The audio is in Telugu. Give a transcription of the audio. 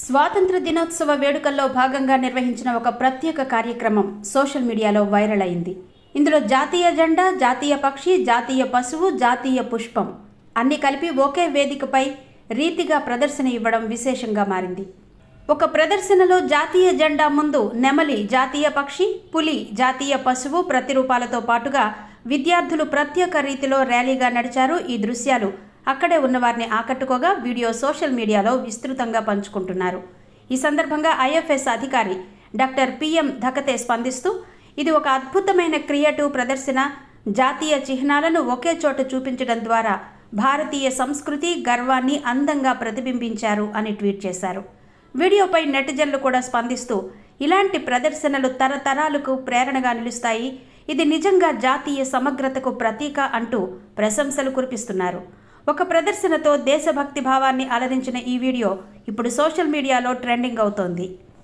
స్వాతంత్ర దినోత్సవ వేడుకల్లో భాగంగా నిర్వహించిన ఒక ప్రత్యేక కార్యక్రమం సోషల్ మీడియాలో వైరల్ అయింది. ఇందులో జాతీయ జెండా, జాతీయ పక్షి, జాతీయ పశువు, జాతీయ పుష్పం అన్నీ కలిపి ఒకే వేదికపై రీతిగా ప్రదర్శన ఇవ్వడం విశేషంగా మారింది. ఒక ప్రదర్శనలో జాతీయ జెండా ముందు నెమలి జాతీయ పక్షి, పులి జాతీయ పశువు ప్రతిరూపాలతో పాటుగా విద్యార్థులు ప్రత్యేక రీతిలో ర్యాలీగా నడిచారు. ఈ దృశ్యాలు అక్కడే ఉన్నవారిని ఆకట్టుకోగా వీడియో సోషల్ మీడియాలో విస్తృతంగా పంచుకుంటున్నారు. ఈ సందర్భంగా ఐఎఫ్ఎస్ అధికారి డాక్టర్ పిఎం ధకతే స్పందిస్తూ, ఇది ఒక అద్భుతమైన క్రియేటివ్ ప్రదర్శన. జాతీయ చిహ్నాలను ఒకే చోట చూపించడం ద్వారా భారతీయ సంస్కృతి గర్వాన్ని అందంగా ప్రతిబింబించారు అని ట్వీట్ చేశారు. వీడియోపై నెటిజన్లు కూడా స్పందిస్తూ, ఇలాంటి ప్రదర్శనలు తరతరాలకు ప్రేరణగా నిలుస్తాయి, ఇది నిజంగా జాతీయ సమగ్రతకు ప్రతీక అంటూ ప్రశంసలు కురిపిస్తున్నారు. ఒక ప్రదర్శనతో దేశభక్తి భావాన్ని అలరించిన ఈ వీడియో ఇప్పుడు సోషల్ మీడియాలో ట్రెండింగ్ అవుతోంది.